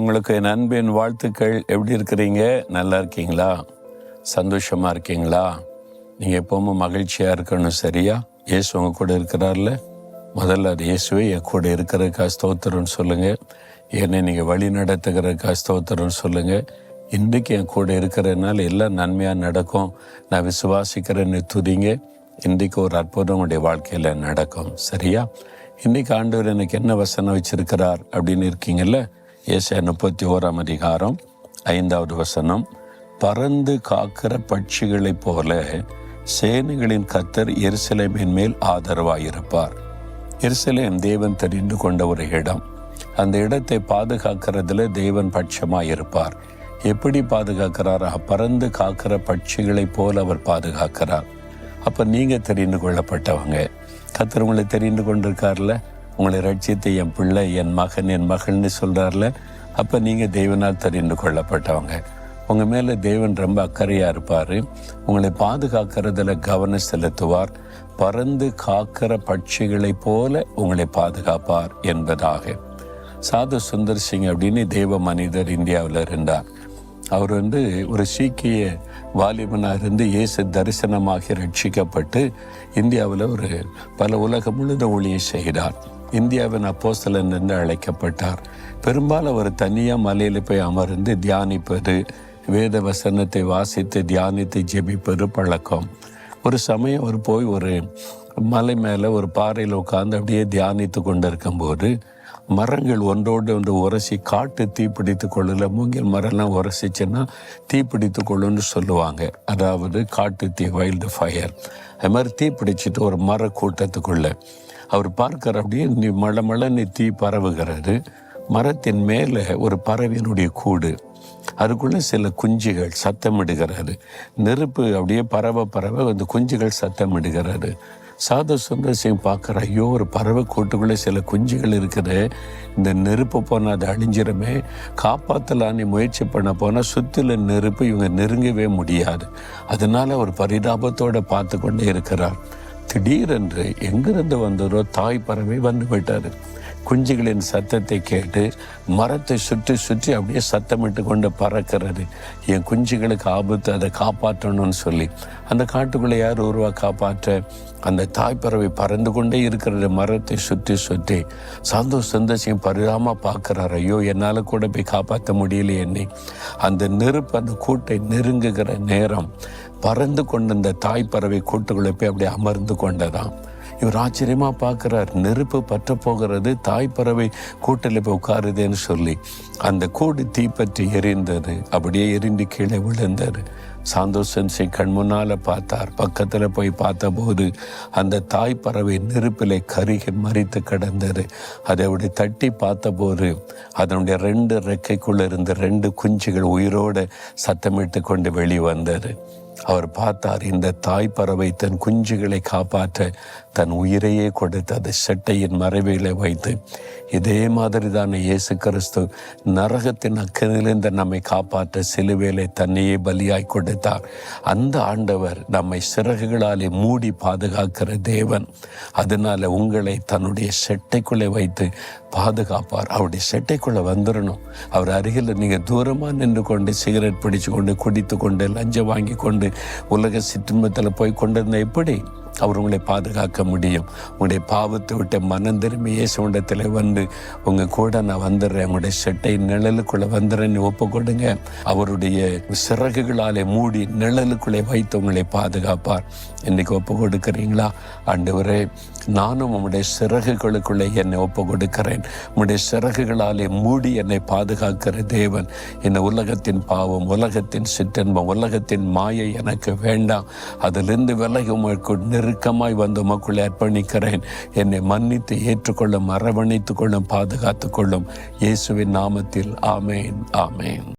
உங்களுக்கு என் அன்பின் வாழ்த்துக்கள். எப்படி இருக்கிறீங்க? நல்லா இருக்கீங்களா? சந்தோஷமாக இருக்கீங்களா? நீங்கள் எப்போவுமே மகிழ்ச்சியாக இருக்கணும். சரியா? இயேசு உங்கள் கூட இருக்கிறார்ல. முதல்ல அது இயேசுவே என் கூட இருக்கிறதுக்கா ஸ்தோத்திரம்னு சொல்லுங்கள். என்னை நீங்கள் வழி நடத்துகிறதுக்கா ஸ்தோத்திரம்னு சொல்லுங்கள். இன்றைக்கு என் கூட இருக்கிறதுனால எல்லாம் நன்மையாக நடக்கும், நான் விசுவாசிக்கிறேன்னு துதிங்க. இன்றைக்கு ஒரு அற்புதம் உங்களுடைய வாழ்க்கையில் நடக்கும். சரியா? இன்றைக்கி ஆண்டவர் எனக்கு என்ன வசனம் வச்சிருக்கிறார் அப்படின்னு இருக்கீங்கல்ல. ஏசாயா 31 5வது வசனம், பறந்து காக்கிற பட்சிகளைப் போல சேனைகளின் கர்த்தர் எருசலேமின் மேல் ஆதரவாயிருப்பார். எருசலேம் தேவன் தெரிந்து கொண்ட ஒரு இடம். அந்த இடத்தை பாதுகாக்கிறதுல தேவன் பட்சமாயிருப்பார். எப்படி பாதுகாக்கிறாரா? பறந்து காக்கிற பட்சிகளைப் போல அவர் பாதுகாக்கிறார். அப்போ நீங்கள் தெரிந்து கொள்ளப்பட்டவங்க. கர்த்தர் உங்களை தெரிந்து கொண்டிருக்கார்ல. உங்களை ரட்சித்து என் பிள்ளை, என் மகன், என் மகள்னு சொல்கிறார்ல. அப்போ நீங்கள் தேவனால் தெரிந்து கொள்ளப்பட்டவங்க. உங்கள் மேலே தேவன் ரொம்ப அக்கறையாக இருப்பார். உங்களை பாதுகாக்கிறதுல கவனம் செலுத்துவார். பறந்து காக்கிற பட்சிகளைப் போல உங்களை பாதுகாப்பார் என்பதாக. சாது சுந்தர் சிங் அப்படின்னு தேவ மனிதர் இந்தியாவில் இருந்தார். அவர் ஒரு சீக்கிய வாலிபனாக இருந்து இயேசு தரிசனமாகி ரட்சிக்கப்பட்டு இந்தியாவில் பல உலகம் முழுத ஊழியம் செய்கிறார். இந்தியாவின் அப்போஸ்தலன் என்று அழைக்கப்பட்டார். பெரும்பாலும் அவர் தனியாக மலையில் போய் அமர்ந்து தியானிப்பது, வேத வசனத்தை வாசித்து தியானித்து ஜெபிப்பது பழக்கம். ஒரு சமயம் அவர் போய் ஒரு மலை மேலே ஒரு பாறையில் உட்கார்ந்து அப்படியே தியானித்து கொண்டிருக்கும்போது மரங்கள் ஒன்றோடு ஒன்று உரசி காட்டு தீப்பிடித்து கொள்ளல. மூங்கில் மரம்லாம் உரசிச்சுன்னா தீப்பிடித்து கொள்ளுன்னு சொல்லுவாங்க. அதாவது காட்டு தீ, வைல்டு ஃபயர். அது மாதிரி தீ பிடிச்சிட்டு ஒரு மர கூட்டத்துக்குள்ளே அவர் பார்க்குற அப்படியே மழை தீ பரவுகிறது. மரத்தின் மேலே ஒரு பறவையினுடைய கூடு, அதுக்குள்ளே சில குஞ்சுகள் சத்தமிடுகிறது. நெருப்பு அப்படியே பறவை அந்த குஞ்சுகள் சத்தமிடுகிறது. சாது சுந்தர் சிங் பார்க்குற, ஐயோ, ஒரு பறவை கூட்டுக்குள்ளே சில குஞ்சுகள் இருக்குது, இந்த நெருப்பு போனால் அது அழிஞ்சிருமே, காப்பாற்றலான்னு முயற்சி பண்ண போனால் சுற்றில நெருப்பு, இவங்க நெருங்கவே முடியாது. அதனால ஒரு பரிதாபத்தோடு பார்த்து கொண்டே இருக்கிறார். திடீரென்று எங்கிருந்து வந்ததோ தாய் பறவை வந்து விட்டார். குஞ்சுகளின் சத்தத்தை கேட்டு மரத்தை சுற்றி சுற்றி அப்படியே சத்தமிட்டு கொண்டு பறக்கிறது. என் குஞ்சுகளுக்கு ஆபத்து, அதை காப்பாற்றணும்னு சொல்லி அந்த காட்டுக்குள்ளே யார் உருவா காப்பாற்ற? அந்த தாய்ப்பறவை பறந்து கொண்டே இருக்கிற மரத்தை சுற்றி சுற்றி சந்தோஷம் பரிதாபமாக பார்க்குறாரு. ஐயோ, என்னால் கூட போய் காப்பாற்ற முடியல என்னை. அந்த நெருப்பு அந்த கூட்டை நெருங்குகிற நேரம் பறந்து கொண்டு அந்த தாய்ப்பறவை கூட்டுக்குள்ளே போய் அப்படியே அமர்ந்து கொண்டதாம். இவர் ஆச்சரியமாக பார்க்குறார். நெருப்பு பற்ற போகிறது, தாய்ப்பறவை கூட்டில் போய் உட்காருதுன்னு சொல்லி அந்த கூடு தீப்பற்றி எரிந்தது. அப்படியே எரிந்து கீழே விழுந்தார். சந்தோஷம் சிங் கண் முன்னால் பார்த்தார். பக்கத்தில் போய் பார்த்தபோது அந்த தாய்ப்பறவை நெருப்பிலே கருகி மரித்து கிடந்தது. அதை அப்படி தட்டி பார்த்தபோது அதனுடைய 2 ரெக்கைக்குள்ளே இருந்த 2 குஞ்சுகள் உயிரோடு சத்தமிட்டு கொண்டு வெளிவந்தது. அவர் பார்த்தார், இந்த தாய்ப்பறவை தன் குஞ்சுகளை காப்பாற்ற தன் உயிரையே கொடுத்து அதை செட்டையின் மறைவிலே வைத்து, இதே மாதிரி தானே இயேசு கிறிஸ்து நரகத்தின் அக்கினிலிருந்து நம்மை காப்பாற்ற சிலுவையிலே தன்னையே பலியாய் கொடுத்தார். அந்த ஆண்டவர் நம்மை சிறகுகளாலே மூடி பாதுகாக்கிற தேவன். அதனால உங்களை தன்னுடைய செட்டைக்குள்ளே வைத்து பாதுகாப்பார். அவருடைய செட்டைக்குள்ளே வந்துடணும். அவர் அருகில் நீங்கள் தூரமாக நின்று கொண்டு சிகரெட் பிடிச்சு கொண்டு குடித்து கொண்டு லஞ்சம் வாங்கி கொண்டு உலக சிற்றும்பத்தில் போய் கொண்டிருந்த எப்படி அவர் உங்களை பாதுகாக்க முடியும்? உங்களுடைய பாவத்தை விட்டு மனம் திரும்பி இயேசுவிடத்தில் வந்து உங்கள் கூட நான் வந்துடுறேன், உங்களுடைய செட்டை நிழலுக்குள்ளே வந்துடுறேன்னு ஒப்பு கொடுங்க. அவருடைய சிறகுகளாலே மூடி நிழலுக்குள்ளே வைத்து உங்களை பாதுகாப்பார். இன்றைக்கி ஒப்பு கொடுக்குறீங்களா? ஆண்டவரே, நானும் உம்முடைய சிறகுகளுக்குள்ளே என்னை ஒப்பு கொடுக்கிறேன். உம்முடைய சிறகுகளாலே மூடி என்னை பாதுகாக்கிற தேவன். இந்த உலகத்தின் பாவம், உலகத்தின் சிற்றன்பம், உலகத்தின் மாயை எனக்கு வேண்டாம். அதிலிருந்து விலகி உமக்கு நெருக்கமாய் வந்து உமக்குள்ளே அர்ப்பணிக்கிறேன். என்னை மன்னித்து ஏற்றுக்கொள்ளும், அரவணைத்து கொள்ளும், பாதுகாத்து கொள்ளும். இயேசுவின் நாமத்தில் ஆமேன், ஆமேன்.